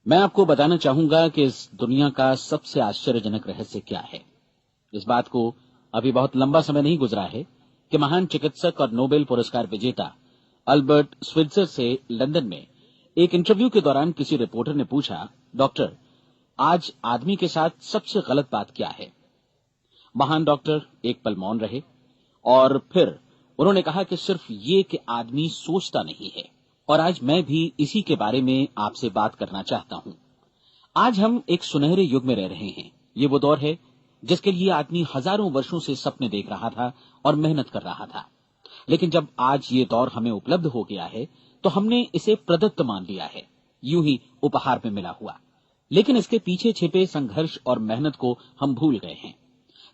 मैं आपको बताना चाहूंगा कि इस दुनिया का सबसे आश्चर्यजनक रहस्य क्या है। इस बात को अभी बहुत लंबा समय नहीं गुजरा है कि महान चिकित्सक और नोबेल पुरस्कार विजेता अल्बर्ट स्विट्जर से लंदन में एक इंटरव्यू के दौरान किसी रिपोर्टर ने पूछा, डॉक्टर, आज आदमी के साथ सबसे गलत बात क्या है। महान डॉक्टर एक पल मौन रहे और फिर उन्होंने कहा कि सिर्फ ये कि आदमी सोचता नहीं है। और आज मैं भी इसी के बारे में आपसे बात करना चाहता हूं। आज हम एक सुनहरे युग में रह रहे हैं। ये वो दौर है जिसके लिए आदमी हजारों वर्षों से सपने देख रहा था और मेहनत कर रहा था। लेकिन जब आज ये दौर हमें उपलब्ध हो गया है तो हमने इसे प्रदत्त मान लिया है, यूं ही उपहार में मिला हुआ। लेकिन इसके पीछे छिपे संघर्ष और मेहनत को हम भूल गए हैं।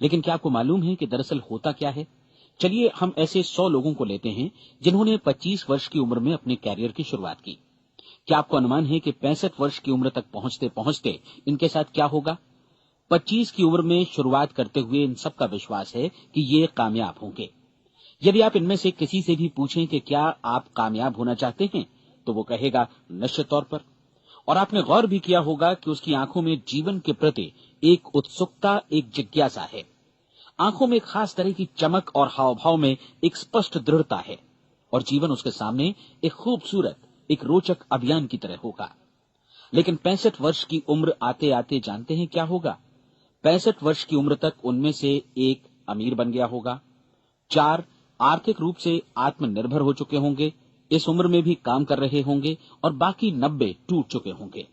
लेकिन क्या आपको मालूम है कि दरअसल होता क्या है? चलिए हम ऐसे 100 लोगों को लेते हैं जिन्होंने 25 वर्ष की उम्र में अपने कैरियर की शुरुआत की। क्या आपको अनुमान है कि 65 वर्ष की उम्र तक पहुंचते पहुंचते इनके साथ क्या होगा? 25 की उम्र में शुरुआत करते हुए इन सबका विश्वास है कि ये कामयाब होंगे। यदि आप इनमें से किसी से भी पूछें कि क्या आप कामयाब होना चाहते हैं, तो वो कहेगा निश्चित तौर पर। और आपने गौर भी किया होगा कि उसकी आंखों में जीवन के प्रति एक उत्सुकता, एक जिज्ञासा है। आंखों में एक खास तरह की चमक और हाव भाव में एक स्पष्ट दृढ़ता है। और जीवन उसके सामने एक खूबसूरत, एक रोचक अभियान की तरह होगा। लेकिन 65 वर्ष की उम्र आते आते जानते हैं क्या होगा? 65 वर्ष की उम्र तक उनमें से एक अमीर बन गया होगा, 4 आर्थिक रूप से आत्मनिर्भर हो चुके होंगे, इस उम्र में भी काम कर रहे होंगे, और बाकी 90 टूट चुके होंगे।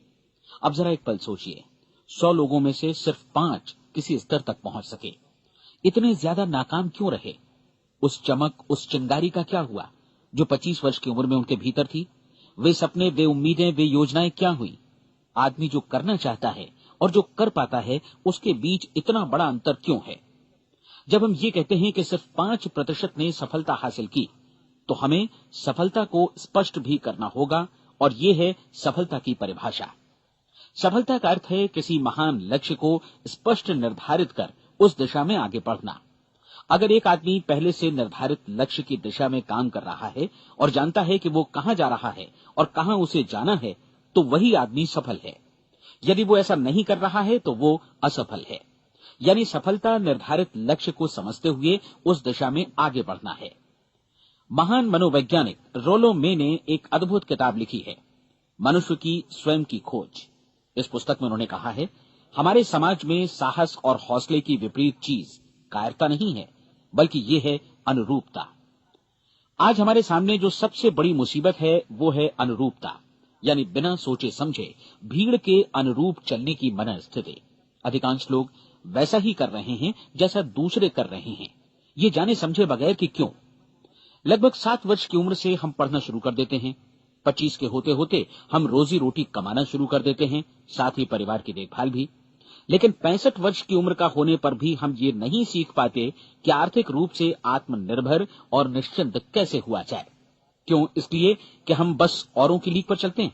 अब जरा एक पल सोचिए, 100 लोगों में से सिर्फ 5 किसी स्तर तक पहुंच सके। इतने ज्यादा नाकाम क्यों रहे? उस चमक, उस चिंगारी का क्या हुआ जो 25 वर्ष की उम्र में उनके भीतर थी? वे सपने, वे उम्मीदें, वे योजनाएं क्या हुई? आदमी जो करना चाहता है और जो कर पाता है, उसके बीच इतना बड़ा अंतर क्यों है? जब हम ये कहते हैं कि सिर्फ 5% ने सफलता हासिल की, तो हमें सफलता को स्पष्ट भी करना होगा। और ये है सफलता की परिभाषा। सफलता का अर्थ है किसी महान लक्ष्य को स्पष्ट निर्धारित कर उस दिशा में आगे बढ़ना। अगर एक आदमी पहले से निर्धारित लक्ष्य की दिशा में काम कर रहा है और जानता है कि वो कहां जा रहा है और कहां उसे जाना है, तो वही आदमी सफल है। यदि वो ऐसा नहीं कर रहा है तो वो असफल है। यानी सफलता निर्धारित लक्ष्य को समझते हुए उस दिशा में आगे बढ़ना है। महान मनोवैज्ञानिक रोलो मे ने एक अद्भुत किताब लिखी है, मनुष्य की स्वयं की खोज। इस पुस्तक में उन्होंने कहा है, हमारे समाज में साहस और हौसले की विपरीत चीज कायरता नहीं है, बल्कि ये है अनुरूपता। आज हमारे सामने जो सबसे बड़ी मुसीबत है वो है अनुरूपता, यानी बिना सोचे समझे भीड़ के अनुरूप चलने की मनस्थिति। अधिकांश लोग वैसा ही कर रहे हैं जैसा दूसरे कर रहे हैं, ये जाने समझे बगैर कि क्यों। लगभग 7 वर्ष की उम्र से हम पढ़ना शुरू कर देते हैं। 25 के होते होते हम रोजी रोटी कमाना शुरू कर देते हैं, साथ ही परिवार की देखभाल भी। लेकिन 65 वर्ष की उम्र का होने पर भी हम ये नहीं सीख पाते कि आर्थिक रूप से आत्मनिर्भर और निश्चिंत कैसे हुआ जाए। क्यों? इसलिए कि हम बस औरों की लीक पर चलते हैं।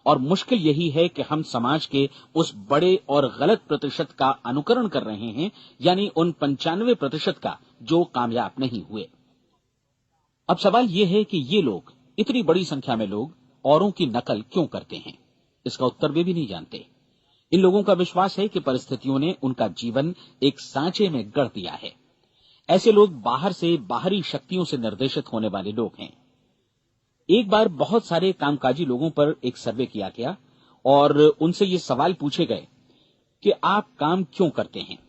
और मुश्किल यही है कि हम समाज के उस बड़े और गलत प्रतिशत का अनुकरण कर रहे हैं, यानी उन 95% का जो कामयाब नहीं हुए। अब सवाल यह है कि ये लोग, इतनी बड़ी संख्या में लोग, औरों की नकल क्यों करते हैं? इसका उत्तर वे भी नहीं जानते। इन लोगों का विश्वास है कि परिस्थितियों ने उनका जीवन एक सांचे में गढ़ दिया है। ऐसे लोग बाहर से, बाहरी शक्तियों से निर्देशित होने वाले लोग हैं। एक बार बहुत सारे कामकाजी लोगों पर एक सर्वे किया गया और उनसे ये सवाल पूछे गए कि आप काम क्यों करते हैं,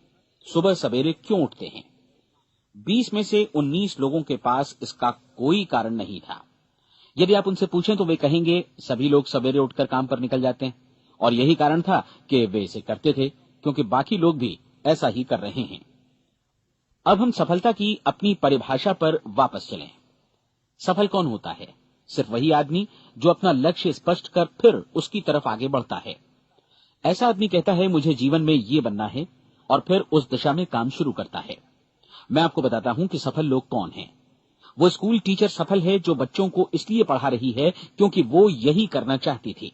सुबह सवेरे क्यों उठते हैं? 20 में से 19 लोगों के पास इसका कोई कारण नहीं था। यदि आप उनसे पूछें तो वे कहेंगे सभी लोग सवेरे उठकर काम पर निकल जाते हैं और यही कारण था कि वे इसे करते थे क्योंकि बाकी लोग भी ऐसा ही कर रहे हैं। अब हम सफलता की अपनी परिभाषा पर वापस चलें। सफल कौन होता है? सिर्फ वही आदमी जो अपना लक्ष्य स्पष्ट कर फिर उसकी तरफ आगे बढ़ता है। ऐसा आदमी कहता है मुझे जीवन में ये बनना है और फिर उस दिशा में काम शुरू करता है। मैं आपको बताता हूं कि सफल लोग कौन हैं। वो स्कूल टीचर सफल है जो बच्चों को इसलिए पढ़ा रही है क्योंकि वो यही करना चाहती थी।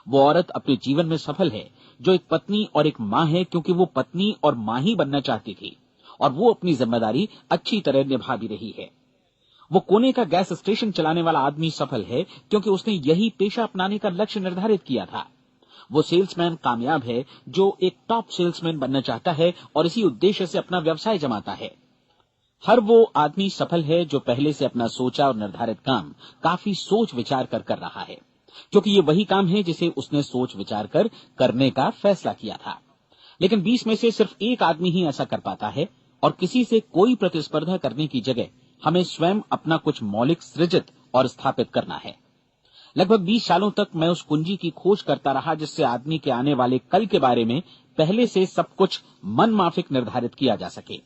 वो औरत अपने जीवन में सफल है जो एक पत्नी और एक मां है क्योंकि वो पत्नी और मां ही बनना चाहती थी और वो अपनी जिम्मेदारी अच्छी तरह निभा भी रही है। वो कोने का गैस स्टेशन चलाने वाला आदमी सफल है क्योंकि उसने यही पेशा अपनाने का लक्ष्य निर्धारित किया था। वो सेल्समैन कामयाब है जो एक टॉप सेल्समैन बनना चाहता है और इसी उद्देश्य से अपना व्यवसाय जमाता है। हर वो आदमी सफल है जो पहले से अपना सोचा और निर्धारित काम काफी सोच विचार कर रहा है, क्योंकि ये वही काम है जिसे उसने सोच विचार कर करने का फैसला किया था। लेकिन 20 में से सिर्फ एक आदमी ही ऐसा कर पाता है, और किसी से कोई प्रतिस्पर्धा करने की जगह हमें स्वयं अपना कुछ मौलिक सृजित और स्थापित करना है। लगभग 20 सालों तक मैं उस कुंजी की खोज करता रहा जिससे आदमी के आने वाले कल के बारे में पहले से सब कुछ मन माफिक निर्धारित किया जा सके।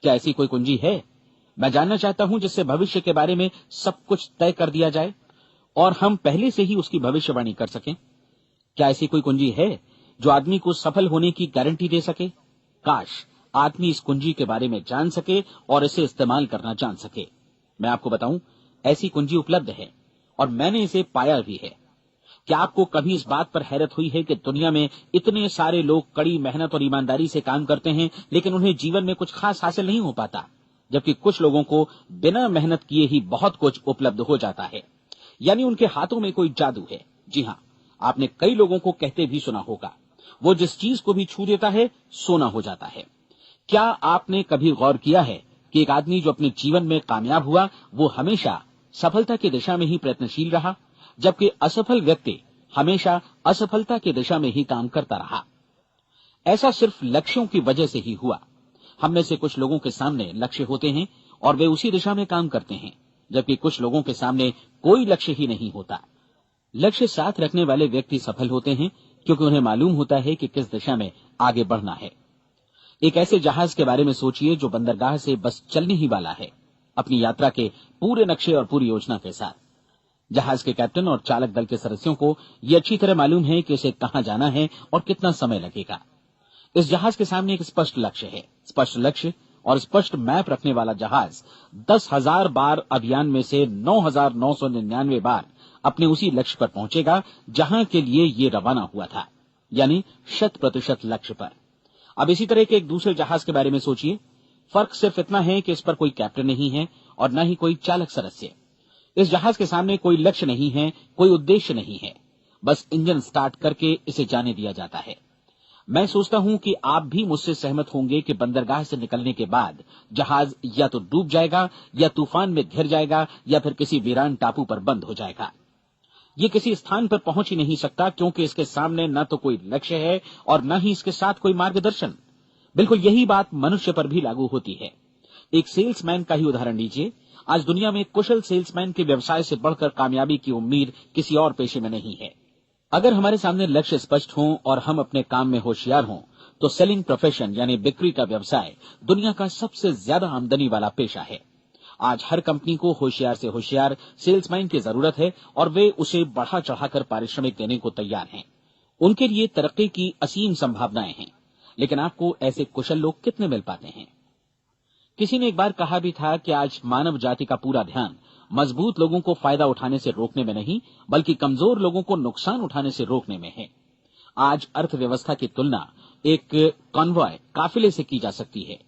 क्या ऐसी कोई कुंजी है? मैं जानना चाहता हूं जिससे भविष्य के बारे में सब कुछ तय कर दिया जाए और हम पहले से ही उसकी भविष्यवाणी कर सकें। क्या ऐसी कोई कुंजी है जो आदमी को सफल होने की गारंटी दे सके? काश आदमी इस कुंजी के बारे में जान सके और इसे इस्तेमाल करना जान सके। मैं आपको बताऊं, ऐसी कुंजी उपलब्ध है और मैंने इसे पाया भी है। क्या आपको कभी इस बात पर हैरत हुई है कि दुनिया में इतने सारे लोग कड़ी मेहनत और ईमानदारी से काम करते हैं, लेकिन उन्हें जीवन में कुछ खास हासिल नहीं हो पाता, जबकि कुछ लोगों को बिना मेहनत किए ही बहुत कुछ उपलब्ध हो जाता है। यानी उनके हाथों में कोई जादू है। जी हाँ, आपने कई लोगों को कहते भी सुना होगा, वो जिस चीज को भी छू देता है सोना हो जाता है। क्या आपने कभी गौर किया है कि एक आदमी जो अपने जीवन में कामयाब हुआ वो हमेशा सफलता की दिशा में ही प्रयत्नशील रहा, जबकि असफल व्यक्ति हमेशा असफलता की दिशा में ही काम करता रहा? ऐसा सिर्फ लक्ष्यों की वजह से ही हुआ। हम में से कुछ लोगों के सामने लक्ष्य होते हैं और वे उसी दिशा में काम करते हैं, जबकि कुछ लोगों के सामने कोई लक्ष्य ही नहीं होता। लक्ष्य साथ रखने वाले व्यक्ति सफल होते हैं क्योंकि उन्हें मालूम होता है कि किस दिशा में आगे बढ़ना है। एक ऐसे जहाज के बारे में सोचिए जो बंदरगाह से बस चलने ही वाला है, अपनी यात्रा के पूरे नक्शे और पूरी योजना के साथ। जहाज के कैप्टन और चालक दल के सदस्यों को यह अच्छी तरह मालूम है कि उसे कहां जाना है और कितना समय लगेगा। इस जहाज के सामने एक स्पष्ट लक्ष्य है। स्पष्ट लक्ष्य और स्पष्ट मैप रखने वाला जहाज 10,000 बार अभियान में से 9,999 बार अपने उसी लक्ष्य पर पहुंचेगा जहां के लिए ये रवाना हुआ था, यानी 100% लक्ष्य पर। अब इसी तरह के एक दूसरे जहाज के बारे में सोचिए। फर्क सिर्फ इतना है कि इस पर कोई कैप्टन नहीं है और न ही कोई चालक सदस्य। इस जहाज के सामने कोई लक्ष्य नहीं है, कोई उद्देश्य नहीं है, बस इंजन स्टार्ट करके इसे जाने दिया जाता है। मैं सोचता हूं कि आप भी मुझसे सहमत होंगे कि बंदरगाह से निकलने के बाद जहाज या तो डूब जाएगा या तूफान में घिर जाएगा या फिर किसी वीरान टापू पर बंद हो जाएगा। ये किसी स्थान पर पहुंच ही नहीं सकता क्योंकि इसके सामने न तो कोई लक्ष्य है और न ही इसके साथ कोई मार्गदर्शन। बिल्कुल यही बात मनुष्य पर भी लागू होती है। एक सेल्समैन का ही उदाहरण लीजिए। आज दुनिया में कुशल सेल्समैन के व्यवसाय से बढ़कर कामयाबी की उम्मीद किसी और पेशे में नहीं है। अगर हमारे सामने लक्ष्य स्पष्ट हों और हम अपने काम में होशियार हों तो सेलिंग प्रोफेशन यानी बिक्री का व्यवसाय दुनिया का सबसे ज्यादा आमदनी वाला पेशा है। आज हर कंपनी को होशियार से होशियार सेल्समैन की जरूरत है और वे उसे बढ़ा चढ़ाकर पारिश्रमिक देने को तैयार हैं। उनके लिए तरक्की की असीम संभावनाएं हैं, लेकिन आपको ऐसे कुशल लोग कितने मिल पाते हैं? किसी ने एक बार कहा भी था कि आज मानव जाति का पूरा ध्यान मजबूत लोगों को फायदा उठाने से रोकने में नहीं, बल्कि कमजोर लोगों को नुकसान उठाने से रोकने में है। आज अर्थव्यवस्था की तुलना एक कॉन्वॉय काफिले से की जा सकती है।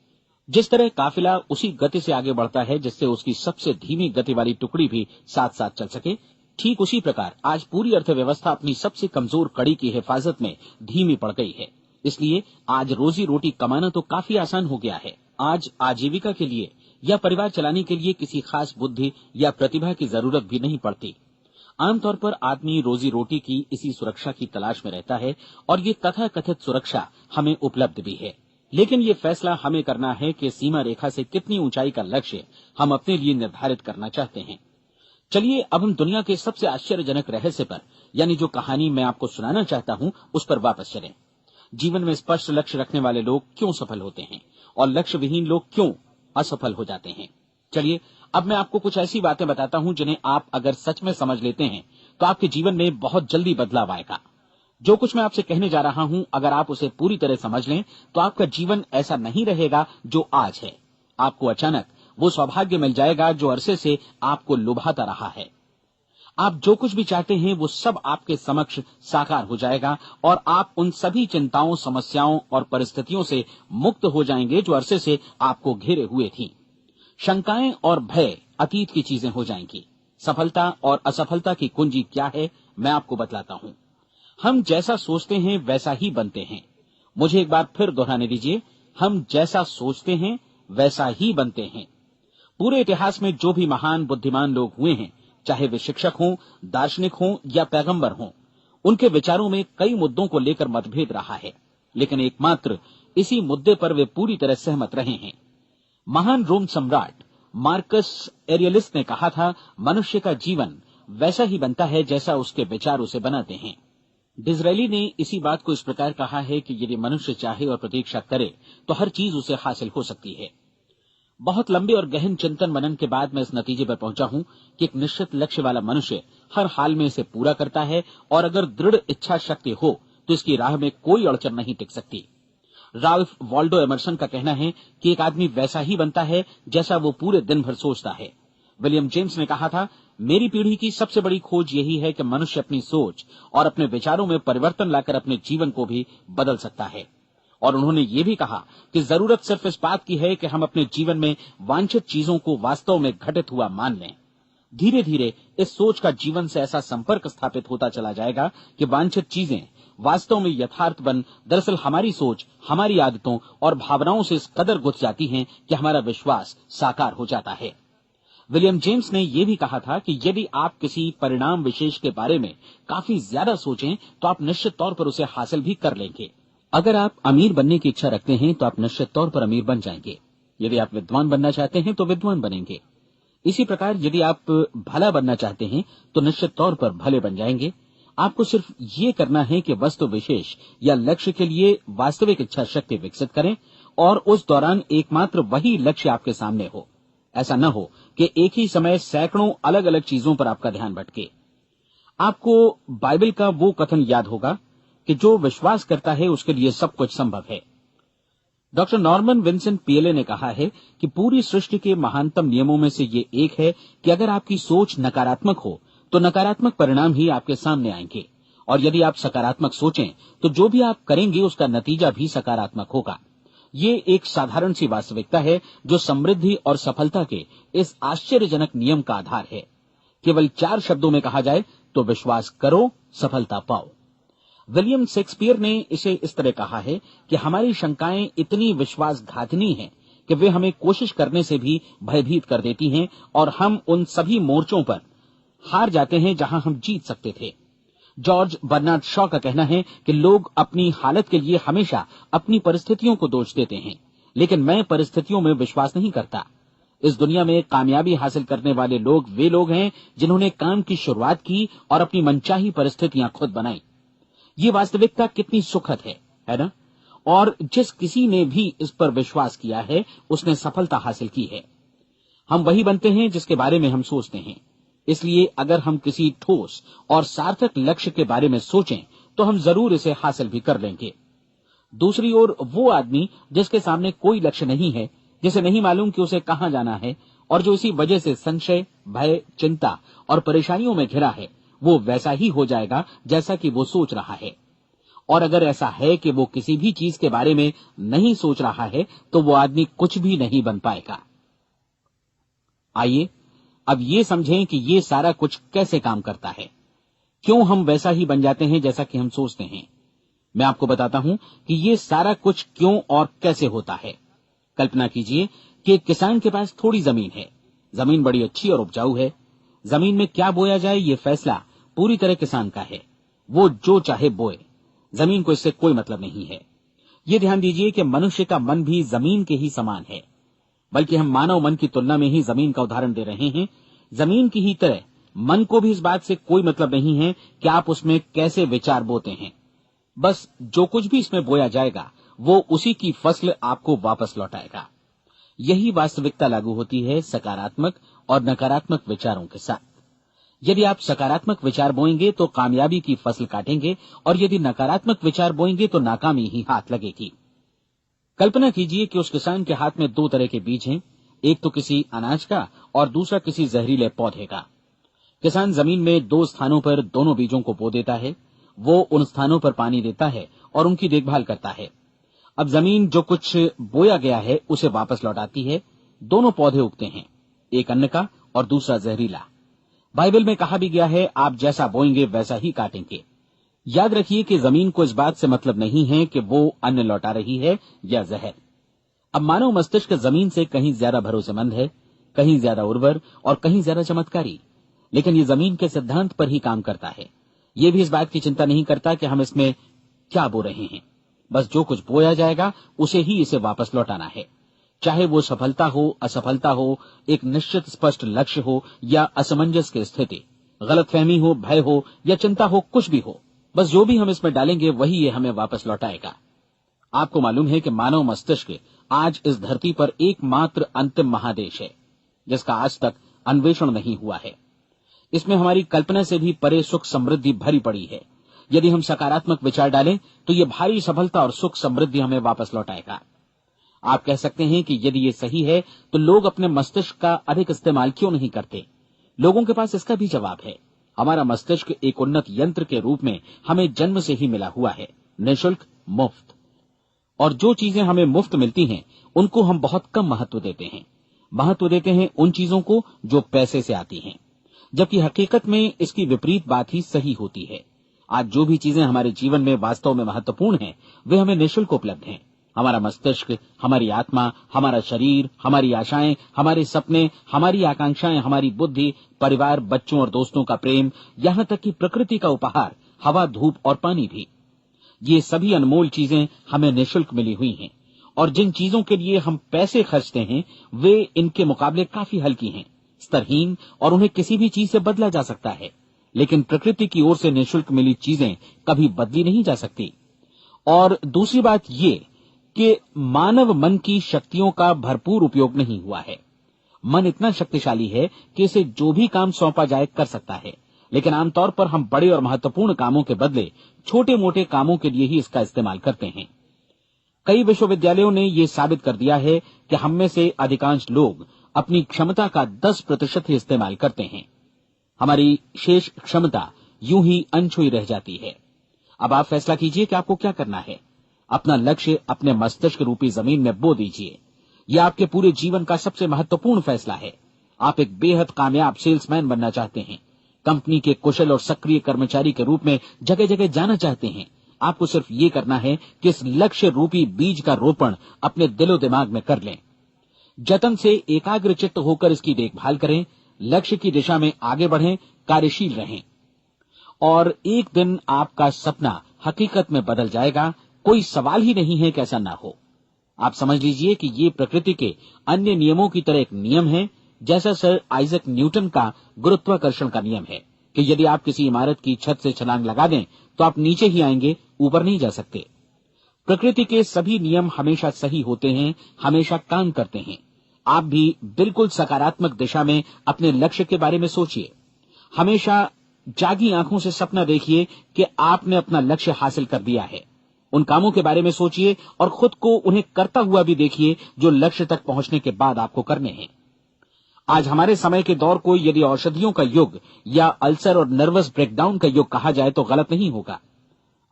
जिस तरह काफिला उसी गति से आगे बढ़ता है जिससे उसकी सबसे धीमी गति वाली टुकड़ी भी साथ साथ चल सके, ठीक उसी प्रकार आज पूरी अर्थव्यवस्था अपनी सबसे कमजोर कड़ी की हिफाजत में धीमी पड़ गई है। इसलिए आज रोजी रोटी कमाना तो काफी आसान हो गया है। आज आजीविका के लिए या परिवार चलाने के लिए किसी खास बुद्धि या प्रतिभा की जरूरत भी नहीं पड़ती। आमतौर पर आदमी रोजी रोटी की इसी सुरक्षा की तलाश में रहता है और ये तथाकथित सुरक्षा हमें उपलब्ध भी है। लेकिन ये फैसला हमें करना है कि सीमा रेखा से कितनी ऊंचाई का लक्ष्य हम अपने लिए निर्धारित करना चाहते हैं। चलिए अब हम दुनिया के सबसे आश्चर्यजनक रहस्य पर, यानी जो कहानी मैं आपको सुनाना चाहता हूं, उस पर वापस चलें। जीवन में स्पष्ट लक्ष्य रखने वाले लोग क्यों सफल होते हैं और लक्ष्य विहीन लोग क्यों असफल हो जाते हैं? चलिए अब मैं आपको कुछ ऐसी बातें बताता हूं जिन्हें आप अगर सच में समझ लेते हैं तो आपके जीवन में बहुत जल्दी बदलाव आएगा। जो कुछ मैं आपसे कहने जा रहा हूं, अगर आप उसे पूरी तरह समझ लें तो आपका जीवन ऐसा नहीं रहेगा जो आज है। आपको अचानक वो सौभाग्य मिल जाएगा जो अरसे से आपको लुभाता रहा है। आप जो कुछ भी चाहते हैं वो सब आपके समक्ष साकार हो जाएगा और आप उन सभी चिंताओं, समस्याओं और परिस्थितियों से मुक्त हो जाएंगे जो अरसे से आपको घेरे हुए थी। शंकाएं और भय अतीत की चीजें हो जाएंगी। सफलता और असफलता की कुंजी क्या है, मैं आपको बतलाता हूं। हम जैसा सोचते हैं वैसा ही बनते हैं। मुझे एक बार फिर दोहराने दीजिए, हम जैसा सोचते हैं वैसा ही बनते हैं। पूरे इतिहास में जो भी महान बुद्धिमान लोग हुए हैं, चाहे वे शिक्षक हों, दार्शनिक हों या पैगंबर हों, उनके विचारों में कई मुद्दों को लेकर मतभेद रहा है, लेकिन एकमात्र इसी मुद्दे पर वे पूरी तरह सहमत रहे हैं। महान रोम सम्राट मार्कस एरियलिस ने कहा था, मनुष्य का जीवन वैसा ही बनता है जैसा उसके विचार उसे बनाते हैं। डिज़रायली ने इसी बात को इस प्रकार कहा है कि यदि मनुष्य चाहे और प्रतीक्षा करे तो हर चीज उसे हासिल हो सकती है। बहुत लंबे और गहन चिंतन मनन के बाद मैं इस नतीजे पर पहुंचा हूं कि एक निश्चित लक्ष्य वाला मनुष्य हर हाल में इसे पूरा करता है, और अगर दृढ़ इच्छा शक्ति हो तो इसकी राह में कोई अड़चन नहीं टिक सकती। राल्फ वॉल्डो एमर्सन का कहना है कि एक आदमी वैसा ही बनता है जैसा वो पूरे दिन भर सोचता है। विलियम जेम्स ने कहा था, मेरी पीढ़ी की सबसे बड़ी खोज यही है कि मनुष्य अपनी सोच और अपने विचारों में परिवर्तन लाकर अपने जीवन को भी बदल सकता है। और उन्होंने ये भी कहा कि जरूरत सिर्फ इस बात की है कि हम अपने जीवन में वांछित चीजों को वास्तव में घटित हुआ मान लें। धीरे धीरे इस सोच का जीवन से ऐसा संपर्क स्थापित होता चला जाएगा कि वांछित चीजें वास्तव में यथार्थ बन दरअसल हमारी सोच, हमारी आदतों और भावनाओं से इस कदर गुथ जाती हैं कि हमारा विश्वास साकार हो जाता है। विलियम जेम्स ने यह भी कहा था कि यदि आप किसी परिणाम विशेष के बारे में काफी ज्यादा सोचें तो आप निश्चित तौर पर उसे हासिल भी कर लेंगे। अगर आप अमीर बनने की इच्छा रखते हैं तो आप निश्चित तौर पर अमीर बन जाएंगे। यदि आप विद्वान बनना चाहते हैं तो विद्वान बनेंगे। इसी प्रकार यदि आप भला बनना चाहते हैं तो निश्चित तौर पर भले बन जाएंगे। आपको सिर्फ ये करना है कि वस्तु विशेष या लक्ष्य के लिए वास्तविक इच्छा शक्ति विकसित करें, और उस दौरान एकमात्र वही लक्ष्य आपके सामने हो। ऐसा न हो कि एक ही समय सैकड़ों अलग अलग चीजों पर आपका ध्यान भटके। आपको बाइबल का वो कथन याद होगा कि जो विश्वास करता है उसके लिए सब कुछ संभव है। डॉक्टर नॉर्मन विंसेंट पीएले ने कहा है कि पूरी सृष्टि के महानतम नियमों में से ये एक है कि अगर आपकी सोच नकारात्मक हो तो नकारात्मक परिणाम ही आपके सामने आएंगे, और यदि आप सकारात्मक सोचें तो जो भी आप करेंगे उसका नतीजा भी सकारात्मक होगा। ये एक साधारण सी वास्तविकता है जो समृद्धि और सफलता के इस आश्चर्यजनक नियम का आधार है। केवल 4 शब्दों में कहा जाए तो विश्वास करो, सफलता पाओ। विलियम शेक्सपियर ने इसे इस तरह कहा है कि हमारी शंकाएं इतनी विश्वासघातिनी हैं कि वे हमें कोशिश करने से भी भयभीत कर देती हैं, और हम उन सभी मोर्चों पर हार जाते हैं जहां हम जीत सकते थे। जॉर्ज बर्नार्ड शॉ का कहना है कि लोग अपनी हालत के लिए हमेशा अपनी परिस्थितियों को दोष देते हैं, लेकिन मैं परिस्थितियों में विश्वास नहीं करता। इस दुनिया में कामयाबी हासिल करने वाले लोग वे लोग हैं जिन्होंने काम की शुरुआत की और अपनी मनचाही परिस्थितियां खुद बनाई। ये वास्तविकता कितनी सुखद है ना? और जिस किसी ने भी इस पर विश्वास किया है उसने सफलता हासिल की है। हम वही बनते हैं जिसके बारे में हम सोचते हैं। इसलिए अगर हम किसी ठोस और सार्थक लक्ष्य के बारे में सोचें तो हम जरूर इसे हासिल भी कर लेंगे। दूसरी ओर वो आदमी जिसके सामने कोई लक्ष्य नहीं है, जिसे नहीं मालूम कि उसे कहां जाना है, और जो इसी वजह से संशय, भय, चिंता और परेशानियों में घिरा है, वो वैसा ही हो जाएगा जैसा कि वो सोच रहा है। और अगर ऐसा है कि वो किसी भी चीज के बारे में नहीं सोच रहा है तो वो आदमी कुछ भी नहीं बन पाएगा। आइए अब ये समझें कि ये सारा कुछ कैसे काम करता है, क्यों हम वैसा ही बन जाते हैं जैसा कि हम सोचते हैं। मैं आपको बताता हूं कि ये सारा कुछ क्यों और कैसे होता है। कल्पना कीजिए कि एक किसान के पास थोड़ी जमीन है। जमीन बड़ी अच्छी और उपजाऊ है। जमीन में क्या बोया जाए ये फैसला पूरी तरह किसान का है। वो जो चाहे बोए, जमीन को इससे कोई मतलब नहीं है। ये ध्यान दीजिए कि मनुष्य का मन भी जमीन के ही समान है, बल्कि हम मानव मन की तुलना में ही जमीन का उदाहरण दे रहे हैं। जमीन की ही तरह मन को भी इस बात से कोई मतलब नहीं है कि आप उसमें कैसे विचार बोते हैं। बस जो कुछ भी इसमें बोया जाएगा वो उसी की फसल आपको वापस लौटाएगा। यही वास्तविकता लागू होती है सकारात्मक और नकारात्मक विचारों के साथ। यदि आप सकारात्मक विचार बोएंगे तो कामयाबी की फसल काटेंगे, और यदि नकारात्मक विचार बोएंगे तो नाकामी ही हाथ लगेगी। कल्पना कीजिए कि उस किसान के हाथ में 2 तरह के बीज हैं, एक तो किसी अनाज का और दूसरा किसी जहरीले पौधे का। किसान जमीन में 2 स्थानों पर दोनों बीजों को बो देता है। वो उन स्थानों पर पानी देता है और उनकी देखभाल करता है। अब जमीन जो कुछ बोया गया है उसे वापस लौटाती है। दोनों पौधे उगते हैं, एक अन्न का और दूसरा जहरीला। बाइबल में कहा भी गया है, आप जैसा बोएंगे वैसा ही काटेंगे। याद रखिए कि जमीन को इस बात से मतलब नहीं है कि वो अन्न लौटा रही है या जहर। अब मानव मस्तिष्क जमीन से कहीं ज्यादा भरोसेमंद है, कहीं ज्यादा उर्वर और कहीं ज्यादा चमत्कारी, लेकिन ये जमीन के सिद्धांत पर ही काम करता है। ये भी इस बात की चिंता नहीं करता कि हम इसमें क्या बो रहे हैं। बस जो कुछ बोया जाएगा उसे ही इसे वापस लौटाना है, चाहे वो सफलता हो, असफलता हो, एक निश्चित स्पष्ट लक्ष्य हो या असमंजस की स्थिति, गलतफहमी हो, भय हो या चिंता हो, कुछ भी हो। बस जो भी हम इसमें डालेंगे वही ये हमें वापस लौटाएगा। आपको मालूम है कि मानव मस्तिष्क आज इस धरती पर एकमात्र अंतिम महादेश है जिसका आज तक अन्वेषण नहीं हुआ है। इसमें हमारी कल्पना से भी परे सुख समृद्धि भरी पड़ी है। यदि हम सकारात्मक विचार डालें तो ये भारी सफलता और सुख समृद्धि हमें वापस लौटाएगा। आप कह सकते हैं कि यदि ये सही है तो लोग अपने मस्तिष्क का अधिक इस्तेमाल क्यों नहीं करते? लोगों के पास इसका भी जवाब है। हमारा मस्तिष्क एक उन्नत यंत्र के रूप में हमें जन्म से ही मिला हुआ है, निःशुल्क, मुफ्त। और जो चीजें हमें मुफ्त मिलती हैं उनको हम बहुत कम महत्व देते हैं। महत्व देते हैं उन चीजों को जो पैसे से आती हैं, जबकि हकीकत में इसकी विपरीत बात ही सही होती है। आज जो भी चीजें हमारे जीवन में वास्तव में महत्वपूर्ण हैं वे हमें निःशुल्क उपलब्ध हैं। हमारा मस्तिष्क, हमारी आत्मा, हमारा शरीर, हमारी आशाएं, हमारे सपने, हमारी आकांक्षाएं, हमारी बुद्धि, परिवार, बच्चों और दोस्तों का प्रेम, यहां तक कि प्रकृति का उपहार, हवा, धूप और पानी भी, ये सभी अनमोल चीजें हमें निःशुल्क मिली हुई हैं। और जिन चीजों के लिए हम पैसे खर्चते हैं वे इनके मुकाबले काफी हल्की हैं, स्तरहीन, और उन्हें किसी भी चीज से बदला जा सकता है। लेकिन प्रकृति की ओर से निःशुल्क मिली चीजें कभी बदली नहीं जा सकती। और दूसरी बात ये कि मानव मन की शक्तियों का भरपूर उपयोग नहीं हुआ है। मन इतना शक्तिशाली है कि इसे जो भी काम सौंपा जाए कर सकता है, लेकिन आमतौर पर हम बड़े और महत्वपूर्ण कामों के बदले छोटे मोटे कामों के लिए ही इसका इस्तेमाल करते हैं। कई विश्वविद्यालयों ने यह साबित कर दिया है कि हम में से अधिकांश लोग अपनी क्षमता का 10% ही इस्तेमाल करते हैं। हमारी शेष क्षमता यूं ही अनछुई रह जाती है। अब आप फैसला कीजिए कि आपको क्या करना है। अपना लक्ष्य अपने मस्तिष्क रूपी जमीन में बो दीजिए। यह आपके पूरे जीवन का सबसे महत्वपूर्ण फैसला है। आप एक बेहद कामयाब सेल्समैन बनना चाहते हैं, कंपनी के कुशल और सक्रिय कर्मचारी के रूप में जगह जगह जाना चाहते हैं। आपको सिर्फ ये करना है कि इस लक्ष्य रूपी बीज का रोपण अपने दिलो दिमाग में कर लें। जतन से एकाग्रचित्त होकर इसकी देखभाल करें, लक्ष्य की दिशा में आगे बढ़ें, कार्यशील रहें, और एक दिन आपका सपना हकीकत में बदल जाएगा। कोई सवाल ही नहीं है कि ऐसा ना हो। आप समझ लीजिए कि ये प्रकृति के अन्य नियमों की तरह एक नियम है, जैसा सर आइजक न्यूटन का गुरुत्वाकर्षण का नियम है कि यदि आप किसी इमारत की छत से छलांग लगा दें तो आप नीचे ही आएंगे, ऊपर नहीं जा सकते। प्रकृति के सभी नियम हमेशा सही होते हैं, हमेशा काम करते हैं। आप भी बिल्कुल सकारात्मक दिशा में अपने लक्ष्य के बारे में सोचिए। हमेशा जागी आंखों से सपना देखिए कि आपने अपना लक्ष्य हासिल कर दिया है। उन कामों के बारे में सोचिए और खुद को उन्हें करता हुआ भी देखिए जो लक्ष्य तक पहुंचने के बाद आपको करने हैं। आज हमारे समय के दौर को यदि औषधियों का युग या अल्सर और नर्वस ब्रेकडाउन का युग कहा जाए तो गलत नहीं होगा।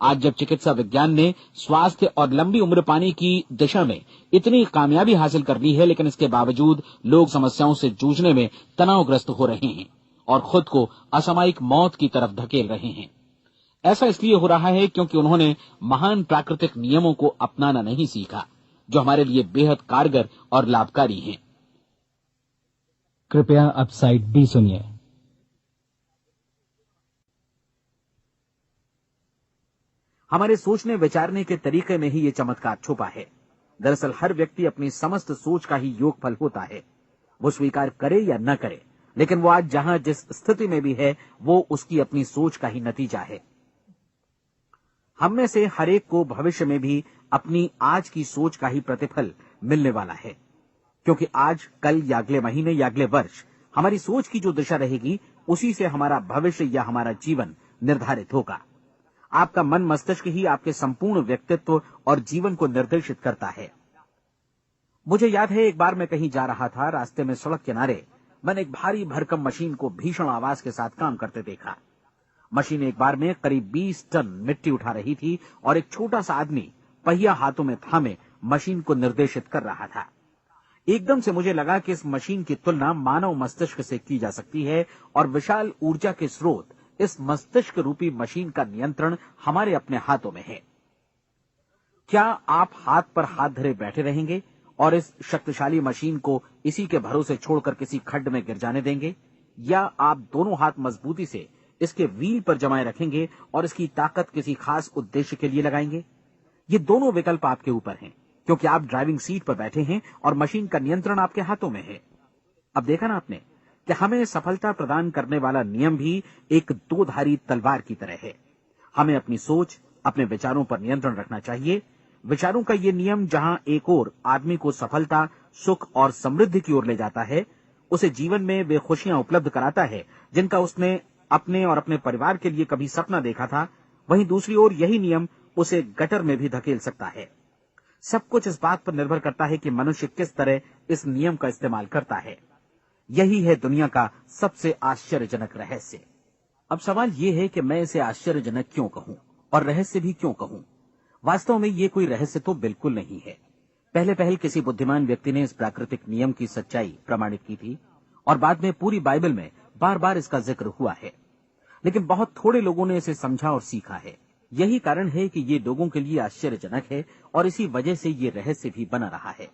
आज जब चिकित्सा विज्ञान ने स्वास्थ्य और लंबी उम्र पाने की दिशा में इतनी कामयाबी हासिल कर ली है, लेकिन इसके बावजूद लोग समस्याओं से जूझने में तनावग्रस्त हो रहे हैं और खुद को असामयिक मौत की तरफ धकेल रहे हैं। ऐसा इसलिए हो रहा है क्योंकि उन्होंने महान प्राकृतिक नियमों को अपनाना नहीं सीखा, जो हमारे लिए बेहद कारगर और लाभकारी हैं। कृपया अब साइड बी सुनिए। हमारे सोचने विचारने के तरीके में ही ये चमत्कार छुपा है। दरअसल हर व्यक्ति अपनी समस्त सोच का ही योगफल होता है। वो स्वीकार करे या न करे, लेकिन वो आज जहां जिस स्थिति में भी है वो उसकी अपनी सोच का ही नतीजा है। हम में से हर एक को भविष्य में भी अपनी आज की सोच का ही प्रतिफल मिलने वाला है, क्योंकि आज, कल या अगले महीने या अगले वर्ष हमारी सोच की जो दिशा रहेगी उसी से हमारा भविष्य या हमारा जीवन निर्धारित होगा। आपका मन मस्तिष्क ही आपके संपूर्ण व्यक्तित्व और जीवन को निर्देशित करता है। मुझे याद है एक बार मैं कहीं जा रहा था, रास्ते में सड़क किनारे मैंने एक भारी भरकम मशीन को भीषण आवाज के साथ काम करते देखा। मशीन एक बार में करीब 20 टन मिट्टी उठा रही थी और एक छोटा सा आदमी पहिया हाथों में थामे मशीन को निर्देशित कर रहा था। एकदम से मुझे लगा कि इस मशीन की तुलना मानव मस्तिष्क से की जा सकती है और विशाल ऊर्जा के स्रोत इस मस्तिष्क रूपी मशीन का नियंत्रण हमारे अपने हाथों में है। क्या आप हाथ पर हाथ धरे बैठे रहेंगे और इस शक्तिशाली मशीन को इसी के भरोसे छोड़कर किसी खड्ड में गिर जाने देंगे, या आप दोनों हाथ मजबूती से इसके व्हील पर जमाए रखेंगे और इसकी ताकत किसी खास उद्देश्य के लिए लगाएंगे? ये दोनों विकल्प आपके ऊपर हैं, क्योंकि आप ड्राइविंग सीट पर बैठे हैं और मशीन का नियंत्रण आपके हाथों में है। अब देखा ना आपने कि हमें सफलता प्रदान करने वाला नियम भी एक दोधारी तलवार की तरह है। हमें अपनी सोच, अपने विचारों पर नियंत्रण रखना चाहिए। विचारों का ये नियम जहां एक ओर आदमी को सफलता, सुख और समृद्धि की ओर ले जाता है, उसे जीवन में वे खुशियां उपलब्ध कराता है जिनका उसने अपने और अपने परिवार के लिए कभी सपना देखा था, वहीं दूसरी ओर यही नियम उसे गटर में भी धकेल सकता है। सब कुछ इस बात पर निर्भर करता है कि मनुष्य किस तरह इस नियम का इस्तेमाल करता है। यही है दुनिया का सबसे आश्चर्यजनक रहस्य। अब सवाल यह है कि मैं इसे आश्चर्यजनक क्यों कहूं और रहस्य भी क्यों कहूं? वास्तव में ये कोई रहस्य तो बिल्कुल नहीं है। पहले पहल किसी बुद्धिमान व्यक्ति ने इस प्राकृतिक नियम की सच्चाई प्रमाणित की थी और बाद में पूरी बाइबल में बार बार इसका जिक्र हुआ है, लेकिन बहुत थोड़े लोगों ने इसे समझा और सीखा है। यही कारण है कि ये लोगों के लिए आश्चर्यजनक है और इसी वजह से ये रहस्य भी बना रहा है।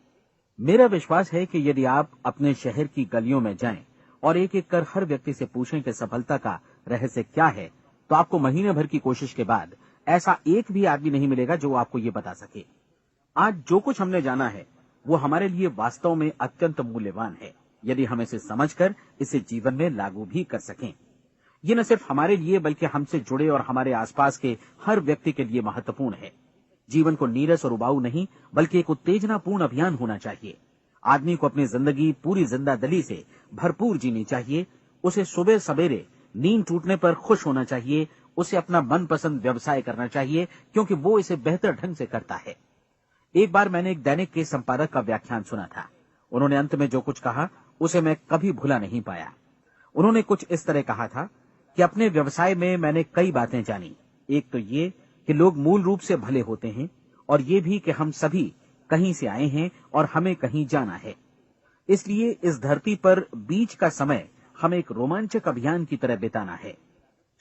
मेरा विश्वास है कि यदि आप अपने शहर की गलियों में जाएं और एक एक कर हर व्यक्ति से पूछें कि सफलता का रहस्य क्या है, तो आपको महीने भर की कोशिश के बाद ऐसा एक भी आदमी नहीं मिलेगा जो आपको ये बता सके। आज जो कुछ हमने जाना है वो हमारे लिए वास्तव में अत्यंत मूल्यवान है, यदि हम इसे समझकर इसे जीवन में लागू भी कर सकें। ये न सिर्फ हमारे लिए बल्कि हमसे जुड़े और हमारे आसपास के हर व्यक्ति के लिए महत्वपूर्ण है। जीवन को नीरस और उबाऊ नहीं बल्कि एक उत्तेजनापूर्ण अभियान होना चाहिए। आदमी को अपनी जिंदगी पूरी जिंदादिली से भरपूर जीनी चाहिए। उसे सुबह सवेरे नींद टूटने पर खुश होना चाहिए। उसे अपना मनपसंद व्यवसाय करना चाहिए, क्योंकि वो इसे बेहतर ढंग से करता है। एक बार मैंने एक दैनिक के संपादक का व्याख्यान सुना था। उन्होंने अंत में जो कुछ कहा उसे मैं कभी भुला नहीं पाया। उन्होंने कुछ इस तरह कहा था कि अपने व्यवसाय में मैंने कई बातें जानी। एक तो ये कि लोग मूल रूप से भले होते हैं, और ये भी कि हम सभी कहीं से आए हैं और हमें कहीं जाना है। इसलिए इस धरती पर बीच का समय हमें एक रोमांचक अभियान की तरह बिताना है।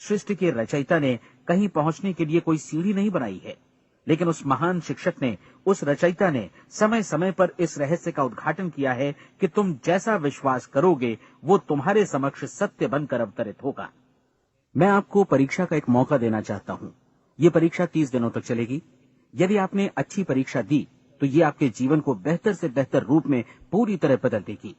सृष्टि के रचयिता ने कहीं पहुंचने के लिए कोई सीढ़ी नहीं बनाई है, लेकिन उस महान शिक्षक ने, उस रचयिता ने समय समय पर इस रहस्य का उद्घाटन किया है कि तुम जैसा विश्वास करोगे वो तुम्हारे समक्ष सत्य बनकर अवतरित होगा। मैं आपको परीक्षा का एक मौका देना चाहता हूं। ये परीक्षा 30 दिनों तक चलेगी। यदि आपने अच्छी परीक्षा दी तो ये आपके जीवन को बेहतर से बेहतर रूप में पूरी तरह बदल देगी।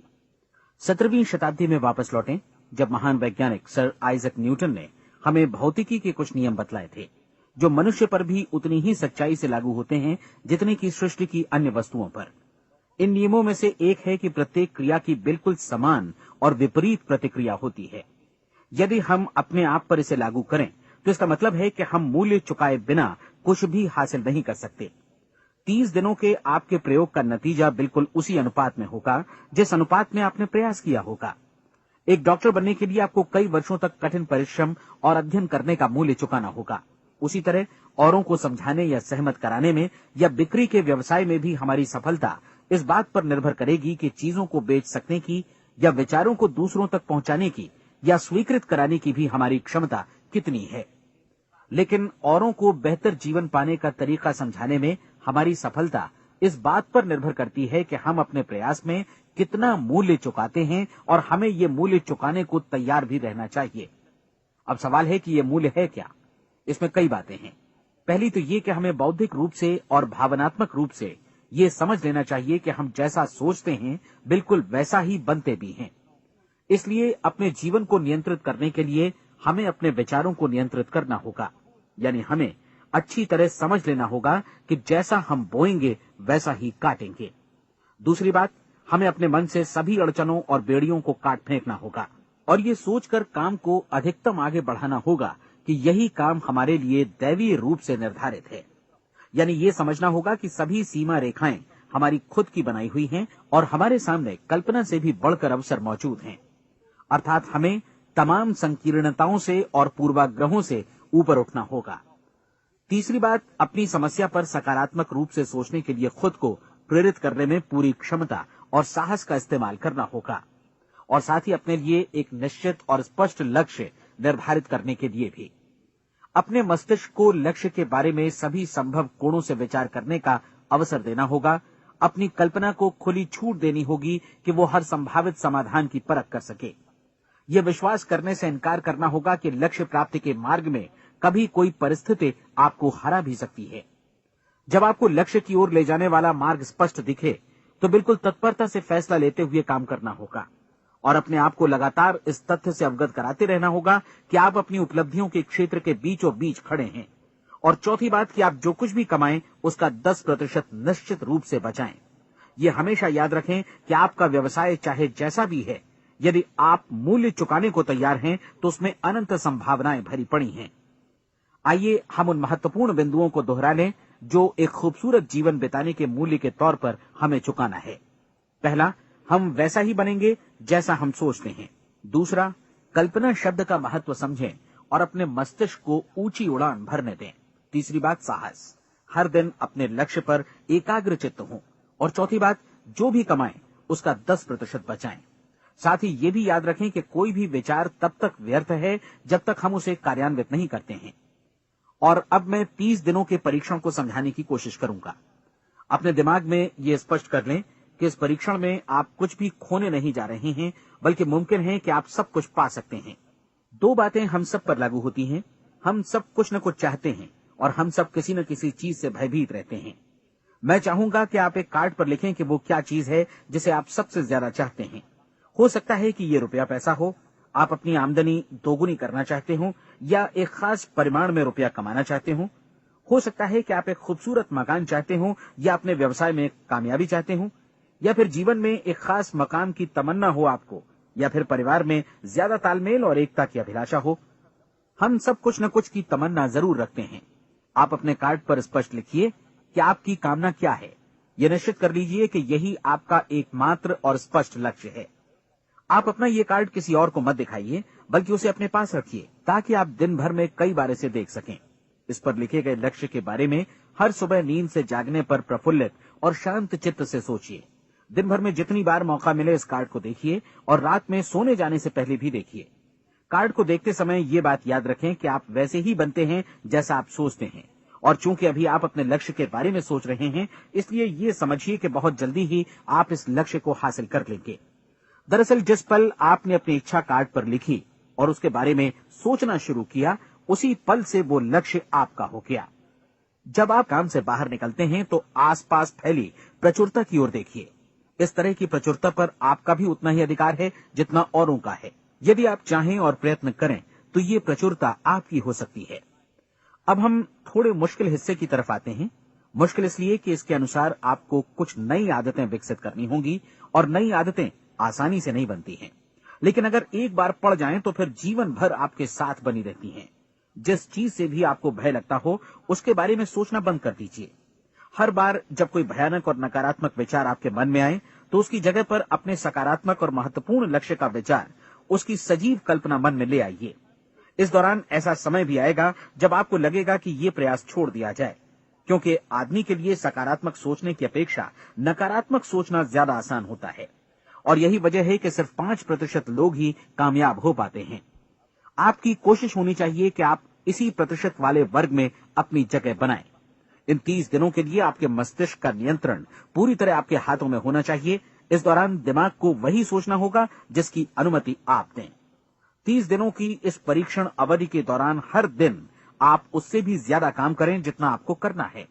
17वीं शताब्दी में वापस लौटें, जब महान वैज्ञानिक सर आइजक न्यूटन ने हमें भौतिकी के कुछ नियम बतलाए थे, जो मनुष्य पर भी उतनी ही सच्चाई से लागू होते हैं जितनी की सृष्टि की अन्य वस्तुओं पर। इन नियमों में से एक है कि प्रत्येक क्रिया की बिल्कुल समान और विपरीत प्रतिक्रिया होती है। यदि हम अपने आप पर इसे लागू करें तो इसका मतलब है कि हम मूल्य चुकाए बिना कुछ भी हासिल नहीं कर सकते। 30 दिनों के आपके प्रयोग का नतीजा बिल्कुल उसी अनुपात में होगा जिस अनुपात में आपने प्रयास किया होगा। एक डॉक्टर बनने के लिए आपको कई वर्षों तक कठिन परिश्रम और अध्ययन करने का मूल्य चुकाना होगा। उसी तरह औरों को समझाने या सहमत कराने में या बिक्री के व्यवसाय में भी हमारी सफलता इस बात पर निर्भर करेगी कि चीजों को बेच सकने की या विचारों को दूसरों तक पहुंचाने की या स्वीकृत कराने की भी हमारी क्षमता कितनी है। लेकिन औरों को बेहतर जीवन पाने का तरीका समझाने में हमारी सफलता इस बात पर निर्भर करती है कि हम अपने प्रयास में कितना मूल्य चुकाते हैं, और हमें ये मूल्य चुकाने को तैयार भी रहना चाहिए। अब सवाल है कि ये मूल्य है क्या? इसमें कई बातें हैं। पहली तो ये कि हमें बौद्धिक रूप से और भावनात्मक रूप से ये समझ लेना चाहिए कि हम जैसा सोचते हैं बिल्कुल वैसा ही बनते भी हैं। इसलिए अपने जीवन को नियंत्रित करने के लिए हमें अपने विचारों को नियंत्रित करना होगा। यानी हमें अच्छी तरह समझ लेना होगा कि जैसा हम बोएंगे वैसा ही काटेंगे। दूसरी बात, हमें अपने मन से सभी अड़चनों और बेड़ियों को काट फेंकना होगा और ये सोचकर काम को अधिकतम आगे बढ़ाना होगा कि यही काम हमारे लिए दैवीय रूप से निर्धारित है। यानी ये समझना होगा कि सभी सीमा रेखाएं हमारी खुद की बनाई हुई हैं और हमारे सामने कल्पना से भी बढ़कर अवसर मौजूद हैं। अर्थात हमें तमाम संकीर्णताओं से और पूर्वाग्रहों से ऊपर उठना होगा। तीसरी बात, अपनी समस्या पर सकारात्मक रूप से सोचने के लिए खुद को प्रेरित करने में पूरी क्षमता और साहस का इस्तेमाल करना होगा, और साथ ही अपने लिए एक निश्चित और स्पष्ट लक्ष्य निर्धारित करने के लिए भी। अपने मस्तिष्क को लक्ष्य के बारे में सभी संभव कोणों से विचार करने का अवसर देना होगा। अपनी कल्पना को खुली छूट देनी होगी कि वो हर संभावित समाधान की परख कर सके। यह विश्वास करने से इनकार करना होगा कि लक्ष्य प्राप्ति के मार्ग में कभी कोई परिस्थिति आपको हरा भी सकती है। जब आपको लक्ष्य की ओर ले जाने वाला मार्ग स्पष्ट दिखे तो बिल्कुल तत्परता से फैसला लेते हुए काम करना होगा और अपने आप को लगातार इस तथ्य से अवगत कराते रहना होगा कि आप अपनी उपलब्धियों के क्षेत्र के बीचों बीच खड़े हैं। और चौथी बात कि आप जो कुछ भी कमाएं उसका 10% निश्चित रूप से बचाएं। ये हमेशा याद रखें कि आपका व्यवसाय चाहे जैसा भी है, यदि आप मूल्य चुकाने को तैयार हैं तो उसमें अनंत संभावनाएं भरी पड़ी हैं। आइए हम उन महत्वपूर्ण बिंदुओं को दोहरा लें जो एक खूबसूरत जीवन बिताने के मूल्य के तौर पर हमें चुकाना है। पहला, हम वैसा ही बनेंगे जैसा हम सोचते हैं। दूसरा, कल्पना शब्द का महत्व समझें और अपने मस्तिष्क को ऊंची उड़ान भरने दें। तीसरी बात, साहस, हर दिन अपने लक्ष्य पर एकाग्र चित्त हों। और चौथी बात, जो भी कमाएं उसका 10% बचाएं। साथ ही ये भी याद रखें कि कोई भी विचार तब तक व्यर्थ है जब तक हम उसे कार्यान्वित नहीं करते हैं। और अब मैं 30 दिनों के परीक्षण को समझाने की कोशिश करूंगा। अपने दिमाग में ये स्पष्ट कर लें कि इस परीक्षण में आप कुछ भी खोने नहीं जा रहे हैं, बल्कि मुमकिन है कि आप सब कुछ पा सकते हैं। 2 बातें हम सब पर लागू होती हैं। हम सब कुछ न कुछ चाहते हैं और हम सब किसी न किसी चीज से भयभीत रहते हैं। मैं चाहूंगा कि आप एक कार्ड पर लिखें कि वो क्या चीज है जिसे आप सबसे ज्यादा चाहते हैं। हो सकता है कि ये रुपया पैसा हो, आप अपनी आमदनी दोगुनी करना चाहते हो, या एक खास परिमाण में रुपया कमाना चाहते हो सकता है कि आप एक खूबसूरत मकान चाहते हो, या अपने व्यवसाय में कामयाबी चाहते हो, या फिर जीवन में एक खास मकाम की तमन्ना हो आपको, या फिर परिवार में ज्यादा तालमेल और एकता की अभिलाषा हो। हम सब कुछ न कुछ की तमन्ना जरूर रखते हैं। आप अपने कार्ड पर स्पष्ट लिखिए कि आपकी कामना क्या है। यह निश्चित कर लीजिए कि यही आपका एकमात्र और स्पष्ट लक्ष्य है। आप अपना ये कार्ड किसी और को मत दिखाइए, बल्कि उसे अपने पास रखिए ताकि आप दिन भर में कई बार इसे देख सकें। इस पर लिखे गए लक्ष्य के बारे में हर सुबह नींद से जागने पर प्रफुल्लित और शांत चित्त से सोचिए। दिन भर में जितनी बार मौका मिले इस कार्ड को देखिए और रात में सोने जाने से पहले भी देखिए। कार्ड को देखते समय ये बात याद रखें कि आप वैसे ही बनते हैं जैसा आप सोचते हैं। और चूंकि अभी आप अपने लक्ष्य के बारे में सोच रहे हैं, इसलिए ये समझिए कि बहुत जल्दी ही आप इस लक्ष्य को हासिल कर लेंगे। दरअसल जिस पल आपने अपनी इच्छा कार्ड पर लिखी और उसके बारे में सोचना शुरू किया, उसी पल से वो लक्ष्य आपका हो गया। जब आप काम से बाहर निकलते हैं तो आसपास फैली प्रचुरता की ओर देखिए। इस तरह की प्रचुरता पर आपका भी उतना ही अधिकार है जितना औरों का है। यदि आप चाहें और प्रयत्न करें तो ये प्रचुरता आपकी हो सकती है। अब हम थोड़े मुश्किल हिस्से की तरफ आते हैं। मुश्किल इसलिए कि इसके अनुसार आपको कुछ नई आदतें विकसित करनी होंगी और नई आदतें आसानी से नहीं बनती हैं, लेकिन अगर एक बार पड़ जाएं तो फिर जीवन भर आपके साथ बनी रहती हैं। जिस चीज से भी आपको भय लगता हो उसके बारे में सोचना बंद कर दीजिए। हर बार जब कोई भयानक और नकारात्मक विचार आपके मन में आए तो उसकी जगह पर अपने सकारात्मक और महत्वपूर्ण लक्ष्य का विचार, उसकी सजीव कल्पना मन में ले आइए। इस दौरान ऐसा समय भी आएगा जब आपको लगेगा कि ये प्रयास छोड़ दिया जाए, क्योंकि आदमी के लिए सकारात्मक सोचने की अपेक्षा नकारात्मक सोचना ज्यादा आसान होता है। और यही वजह है कि सिर्फ 5% लोग ही कामयाब हो पाते हैं। आपकी कोशिश होनी चाहिए कि आप इसी प्रतिशत वाले वर्ग में अपनी जगह बनाएं। इन 30 दिनों के लिए आपके मस्तिष्क का नियंत्रण पूरी तरह आपके हाथों में होना चाहिए। इस दौरान दिमाग को वही सोचना होगा जिसकी अनुमति आप दें। 30 दिनों की इस परीक्षण अवधि के दौरान हर दिन आप उससे भी ज्यादा काम करें जितना आपको करना है।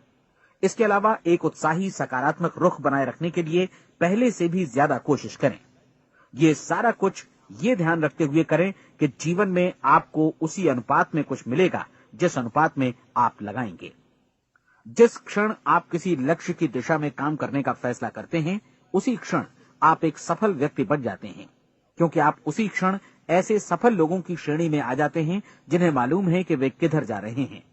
इसके अलावा एक उत्साही सकारात्मक रुख बनाए रखने के लिए पहले से भी ज्यादा कोशिश करें। ये सारा कुछ ये ध्यान रखते हुए करें कि जीवन में आपको उसी अनुपात में कुछ मिलेगा जिस अनुपात में आप लगाएंगे। जिस क्षण आप किसी लक्ष्य की दिशा में काम करने का फैसला करते हैं, उसी क्षण आप एक सफल व्यक्ति बन जाते हैं, क्योंकि आप उसी क्षण ऐसे सफल लोगों की श्रेणी में आ जाते हैं जिन्हें मालूम है कि वे किधर जा रहे हैं।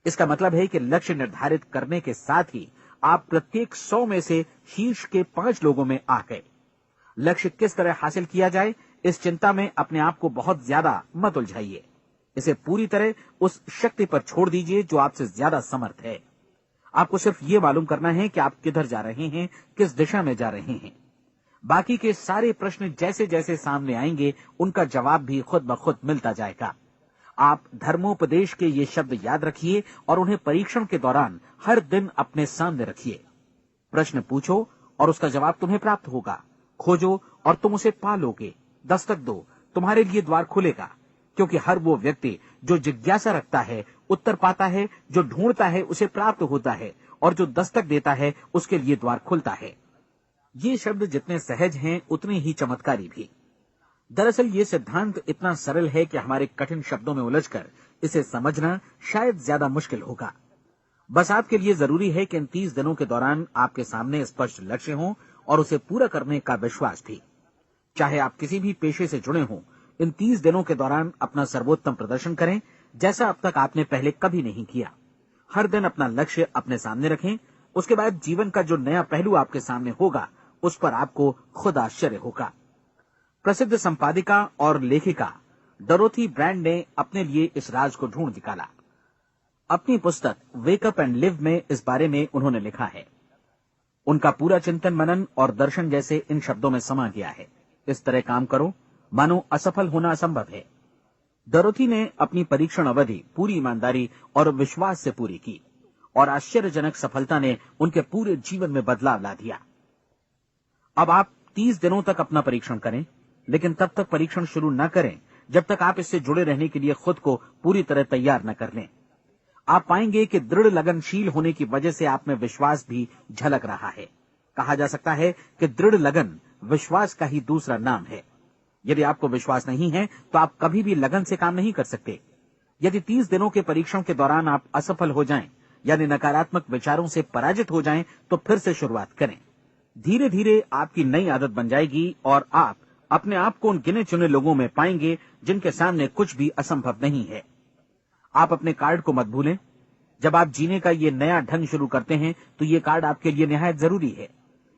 इसका मतलब है कि लक्ष्य निर्धारित करने के साथ ही आप प्रत्येक 100 में से शीर्ष के 5 लोगों में आ गए। लक्ष्य किस तरह हासिल किया जाए, इस चिंता में अपने आप को बहुत ज्यादा मत उलझाइए। इसे पूरी तरह उस शक्ति पर छोड़ दीजिए जो आपसे ज्यादा समर्थ है। आपको सिर्फ ये मालूम करना है कि आप किधर जा रहे हैं, किस दिशा में जा रहे हैं। बाकी के सारे प्रश्न जैसे जैसे सामने आएंगे, उनका जवाब भी खुद ब खुद मिलता जाएगा। आप धर्मोपदेश के ये शब्द याद रखिए और उन्हें परीक्षण के दौरान हर दिन अपने सामने रखिए। प्रश्न पूछो और उसका जवाब तुम्हें प्राप्त होगा। खोजो और तुम उसे पा लोगे। दस्तक दो, तुम्हारे लिए द्वार खुलेगा, क्योंकि हर वो व्यक्ति जो जिज्ञासा रखता है उत्तर पाता है, जो ढूंढता है उसे प्राप्त होता है, और जो दस्तक देता है उसके लिए द्वार खुलता है। ये शब्द जितने सहज हैं उतने ही चमत्कारी भी। दरअसल ये सिद्धांत इतना सरल है कि हमारे कठिन शब्दों में उलझकर इसे समझना शायद ज्यादा मुश्किल होगा। बस आपके लिए जरूरी है कि इन 30 दिनों के दौरान आपके सामने स्पष्ट लक्ष्य हो और उसे पूरा करने का विश्वास भी। चाहे आप किसी भी पेशे से जुड़े हों, इन 30 दिनों के दौरान अपना सर्वोत्तम प्रदर्शन करें, जैसा अब तक आपने पहले कभी नहीं किया। हर दिन अपना लक्ष्य अपने सामने रखें। उसके बाद जीवन का जो नया पहलू आपके सामने होगा उस पर आपको खुद आश्चर्य होगा। प्रसिद्ध संपादिका और लेखिका डोरोथी ब्रैंड ने अपने लिए इस राज को ढूंढ निकाला। अपनी पुस्तक वेक अप एंड लिव में इस बारे में उन्होंने लिखा है। उनका पूरा चिंतन मनन और दर्शन जैसे इन शब्दों में समा गया है। इस तरह काम करो मानो असफल होना असंभव है। डोरोथी ने अपनी परीक्षण अवधि पूरी ईमानदारी और विश्वास से पूरी की और आश्चर्यजनक सफलता ने उनके पूरे जीवन में बदलाव ला दिया। अब आप 30 दिनों तक अपना परीक्षण करें, लेकिन तब तक परीक्षण शुरू न करें जब तक आप इससे जुड़े रहने के लिए खुद को पूरी तरह तैयार न कर लें। आप पाएंगे कि दृढ़ लगनशील होने की वजह से आप में विश्वास भी झलक रहा है। कहा जा सकता है कि दृढ़ लगन विश्वास का ही दूसरा नाम है। यदि आपको विश्वास नहीं है तो आप कभी भी लगन से काम नहीं कर सकते। यदि 30 दिनों के परीक्षण के दौरान आप असफल हो जाएं, यानी नकारात्मक विचारों से पराजित हो जाएं, तो फिर से शुरुआत करें। धीरे धीरे आपकी नई आदत बन जाएगी और आप अपने आप को उन गिने चुने लोगों में पाएंगे जिनके सामने कुछ भी असंभव नहीं है। आप अपने कार्ड को मत भूलें। जब आप जीने का ये नया ढंग शुरू करते हैं तो ये कार्ड आपके लिए निहायत जरूरी है।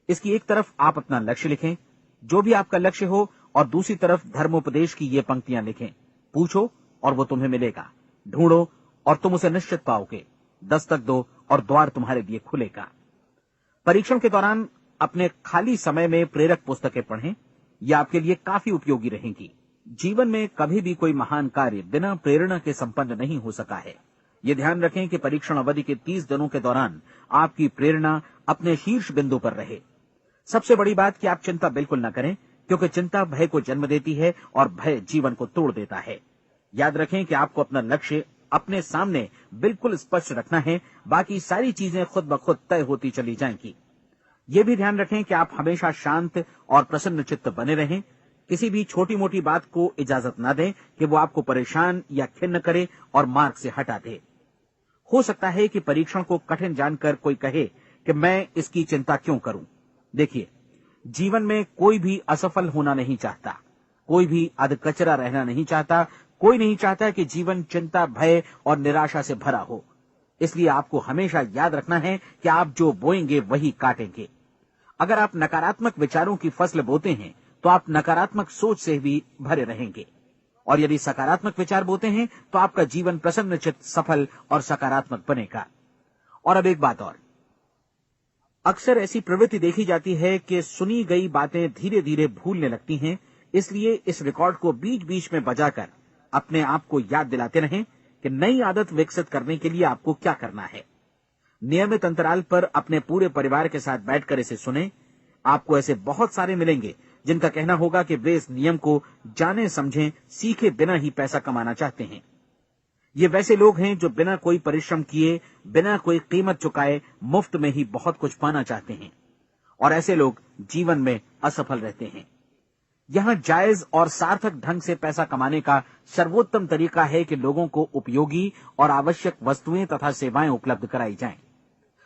इसकी एक तरफ आप अपना लक्ष्य लिखें, जो भी आपका लक्ष्य हो, और दूसरी तरफ धर्मोपदेश की ये पंक्तियां लिखें। पूछो और वो तुम्हें मिलेगा, ढूंढो और तुम उसे निश्चित पाओगे, दस्तक दो और द्वार तुम्हारे लिए खुलेगा। परीक्षण के दौरान अपने खाली समय में प्रेरक पुस्तकें पढ़ें। ये आपके लिए काफी उपयोगी रहेंगी। जीवन में कभी भी कोई महान कार्य बिना प्रेरणा के संपन्न नहीं हो सका है। ये ध्यान रखें कि परीक्षण अवधि के 30 दिनों के दौरान आपकी प्रेरणा अपने शीर्ष बिंदु पर रहे। सबसे बड़ी बात कि आप चिंता बिल्कुल न करें, क्योंकि चिंता भय को जन्म देती है और भय जीवन को तोड़ देता है। याद रखें कि आपको अपना लक्ष्य अपने सामने बिल्कुल स्पष्ट रखना है, बाकी सारी चीजें खुद ब खुद तय होती चली जाएंगी। ये भी ध्यान रखें कि आप हमेशा शांत और प्रसन्न चित्त बने रहें। किसी भी छोटी मोटी बात को इजाजत न दें कि वो आपको परेशान या खिन्न करे और मार्ग से हटा दे। हो सकता है कि परीक्षण को कठिन जानकर कोई कहे कि मैं इसकी चिंता क्यों करूं। देखिए, जीवन में कोई भी असफल होना नहीं चाहता, कोई भी अधकचरा रहना नहीं चाहता, कोई नहीं चाहता कि जीवन चिंता, भय और निराशा से भरा हो। इसलिए आपको हमेशा याद रखना है कि आप जो बोएंगे वही काटेंगे। अगर आप नकारात्मक विचारों की फसल बोते हैं तो आप नकारात्मक सोच से भी भरे रहेंगे, और यदि सकारात्मक विचार बोते हैं तो आपका जीवन प्रसन्नचित्त, सफल और सकारात्मक बनेगा। और अब एक बात और, अक्सर ऐसी प्रवृत्ति देखी जाती है कि सुनी गई बातें धीरे धीरे भूलने लगती हैं। इसलिए इस रिकॉर्ड को बीच बीच में बजाकर अपने आप को याद दिलाते रहें कि नई आदत विकसित करने के लिए आपको क्या करना है। नियमित अंतराल पर अपने पूरे परिवार के साथ बैठकर इसे सुनें। आपको ऐसे बहुत सारे मिलेंगे जिनका कहना होगा कि वे इस नियम को जाने समझें सीखे बिना ही पैसा कमाना चाहते हैं। ये वैसे लोग हैं जो बिना कोई परिश्रम किए, बिना कोई कीमत चुकाए मुफ्त में ही बहुत कुछ पाना चाहते हैं, और ऐसे लोग जीवन में असफल रहते हैं। यहां जायज और सार्थक ढंग से पैसा कमाने का सर्वोत्तम तरीका है कि लोगों को उपयोगी और आवश्यक वस्तुएं तथा सेवाएं उपलब्ध कराई जाएं।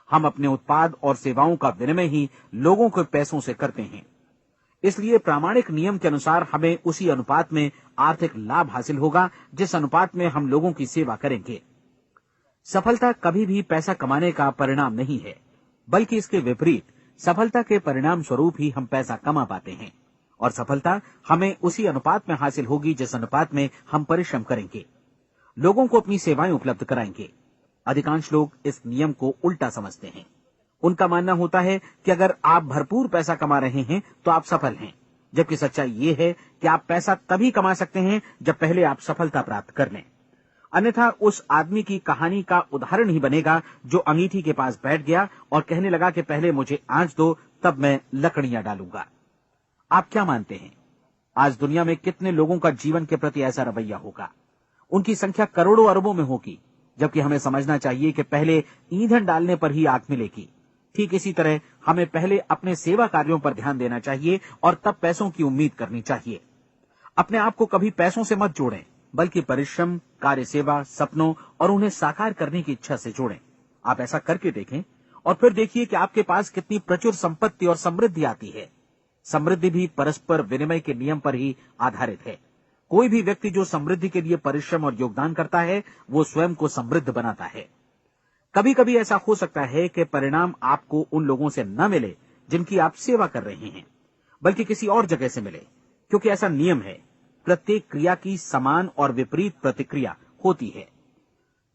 हम अपने उत्पाद और सेवाओं का विनिमय ही लोगों के पैसों से करते हैं। इसलिए प्रामाणिक नियम के अनुसार हमें उसी अनुपात में आर्थिक लाभ हासिल होगा जिस अनुपात में हम लोगों की सेवा करेंगे। सफलता कभी भी पैसा कमाने का परिणाम नहीं है, बल्कि इसके विपरीत सफलता के परिणाम स्वरूप ही हम पैसा कमा पाते हैं, और सफलता हमें उसी अनुपात में हासिल होगी जिस अनुपात में हम परिश्रम करेंगे, लोगों को अपनी सेवाएं उपलब्ध कराएंगे। अधिकांश लोग इस नियम को उल्टा समझते हैं। उनका मानना होता है कि अगर आप भरपूर पैसा कमा रहे हैं तो आप सफल हैं, जबकि सच्चाई ये है कि आप पैसा तभी कमा सकते हैं जब पहले आप सफलता प्राप्त कर लें। अन्यथा उस आदमी की कहानी का उदाहरण ही बनेगा जो अंगीठी के पास बैठ गया और कहने लगा कि पहले मुझे आंच दो, तब मैं लकड़ियां डालूंगा। आप क्या मानते हैं, आज दुनिया में कितने लोगों का जीवन के प्रति ऐसा रवैया होगा? उनकी संख्या करोड़ों अरबों में होगी, जबकि हमें समझना चाहिए कि पहले ईंधन डालने पर ही आग मिलेगी। ठीक इसी तरह हमें पहले अपने सेवा कार्यों पर ध्यान देना चाहिए और तब पैसों की उम्मीद करनी चाहिए। अपने आप को कभी पैसों से मत जोड़ें, बल्कि परिश्रम, कार्य सेवा, सपनों और उन्हें साकार करने की इच्छा से जोड़ें। आप ऐसा करके देखें और फिर देखिए कि आपके पास कितनी प्रचुर संपत्ति और समृद्धि आती है। समृद्धि भी परस्पर विनिमय के नियम पर ही आधारित है। कोई भी व्यक्ति जो समृद्धि के लिए परिश्रम और योगदान करता है, वो स्वयं को समृद्ध बनाता है। कभी कभी ऐसा हो सकता है कि परिणाम आपको उन लोगों से न मिले जिनकी आप सेवा कर रहे हैं, बल्कि किसी और जगह से मिले, क्योंकि ऐसा नियम है, प्रत्येक क्रिया की समान और विपरीत प्रतिक्रिया होती है।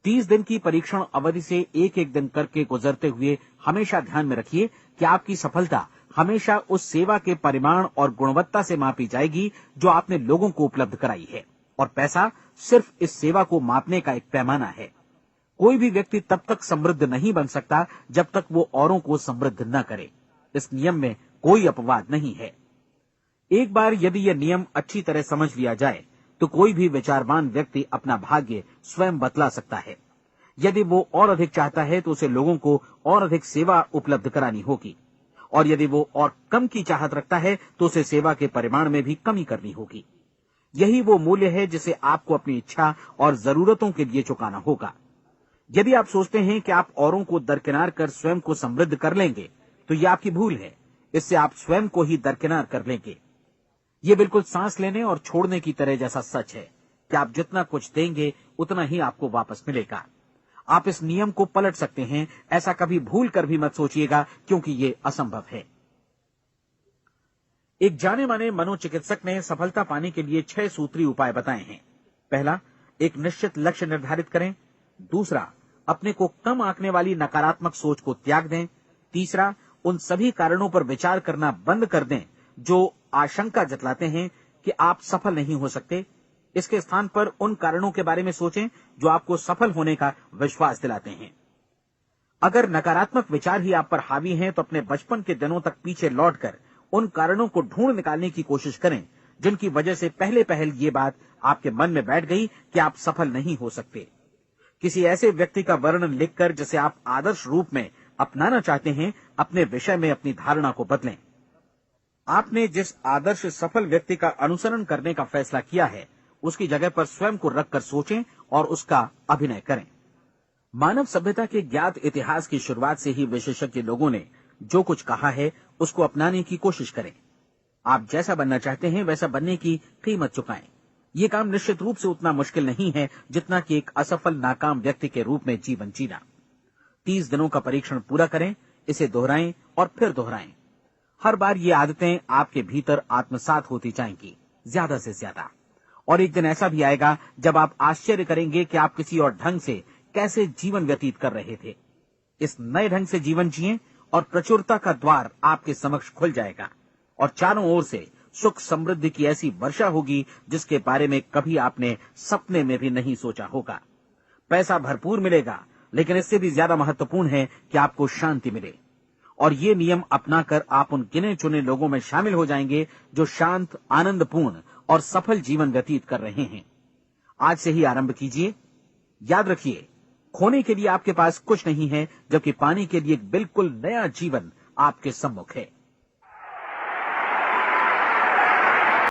30 दिन की परीक्षण अवधि से एक एक दिन करके गुजरते हुए हमेशा ध्यान में रखिए कि आपकी सफलता हमेशा उस सेवा के परिमाण और गुणवत्ता से मापी जाएगी जो आपने लोगों को उपलब्ध कराई है, और पैसा सिर्फ इस सेवा को मापने का एक पैमाना है। कोई भी व्यक्ति तब तक समृद्ध नहीं बन सकता जब तक वो औरों को समृद्ध न करे। इस नियम में कोई अपवाद नहीं है। एक बार यदि यह नियम अच्छी तरह समझ लिया जाए तो कोई भी विचारवान व्यक्ति अपना भाग्य स्वयं बतला सकता है। यदि वो और अधिक चाहता है तो उसे लोगों को और अधिक सेवा उपलब्ध करानी होगी, और यदि वो और कम की चाहत रखता है तो उसे सेवा के परिमाण में भी कमी करनी होगी। यही वो मूल्य है जिसे आपको अपनी इच्छा और जरूरतों के लिए चुकाना होगा। यदि आप सोचते हैं कि आप औरों को दरकिनार कर स्वयं को समृद्ध कर लेंगे तो यह आपकी भूल है। इससे आप स्वयं को ही दरकिनार कर लेंगे। ये बिल्कुल सांस लेने और छोड़ने की तरह जैसा सच है कि आप जितना कुछ देंगे उतना ही आपको वापस मिलेगा। आप इस नियम को पलट सकते हैं, ऐसा कभी भूल कर भी मत सोचिएगा, क्योंकि ये असंभव है। एक जाने माने मनोचिकित्सक ने सफलता पाने के लिए 6 सूत्री उपाय बताए हैं। पहला, एक निश्चित लक्ष्य निर्धारित करें। दूसरा, अपने को कम आंकने वाली नकारात्मक सोच को त्याग दें। तीसरा, उन सभी कारणों पर विचार करना बंद कर दें जो आशंका जतलाते हैं कि आप सफल नहीं हो सकते। इसके स्थान पर उन कारणों के बारे में सोचें जो आपको सफल होने का विश्वास दिलाते हैं। अगर नकारात्मक विचार ही आप पर हावी हैं तो अपने बचपन के दिनों तक पीछे लौटकर उन कारणों को ढूंढ निकालने की कोशिश करें जिनकी वजह से पहले पहल ये बात आपके मन में बैठ गई कि आप सफल नहीं हो सकते। किसी ऐसे व्यक्ति का वर्णन लिखकर जिसे आप आदर्श रूप में अपनाना चाहते हैं, अपने विषय में अपनी धारणा को बदलें। आपने जिस आदर्श सफल व्यक्ति का अनुसरण करने का फैसला किया है, उसकी जगह पर स्वयं को रखकर सोचें और उसका अभिनय करें। मानव सभ्यता के ज्ञात इतिहास की शुरुआत से ही विशेषज्ञ लोगों ने जो कुछ कहा है उसको अपनाने की कोशिश करें। आप जैसा बनना चाहते हैं वैसा बनने की कीमत चुकाएं। ये काम निश्चित रूप से उतना मुश्किल नहीं है जितना कि एक असफल नाकाम व्यक्ति के रूप में जीवन जीना। 30 दिनों का परीक्षण पूरा करें, इसे दोहराएं और फिर दोहराएं। हर बार ये आदतें आपके भीतर आत्मसात होती जाएंगी, ज्यादा से ज्यादा। और एक दिन ऐसा भी आएगा जब आप आश्चर्य करेंगे कि आप किसी और ढंग से कैसे जीवन व्यतीत कर रहे थे। इस नए ढंग से जीवन जिएं और प्रचुरता का द्वार आपके समक्ष खुल जाएगा और चारों ओर से सुख समृद्धि की ऐसी वर्षा होगी जिसके बारे में कभी आपने सपने में भी नहीं सोचा होगा। पैसा भरपूर मिलेगा, लेकिन इससे भी ज्यादा महत्वपूर्ण है कि आपको शांति मिले। और ये नियम अपनाकर आप उन गिने चुने लोगों में शामिल हो जाएंगे जो शांत, आनंदपूर्ण और सफल जीवन व्यतीत कर रहे हैं। आज से ही आरंभ कीजिए। याद रखिए, खोने के लिए आपके पास कुछ नहीं है, जबकि पाने के लिए एक बिल्कुल नया जीवन आपके सम्मुख है।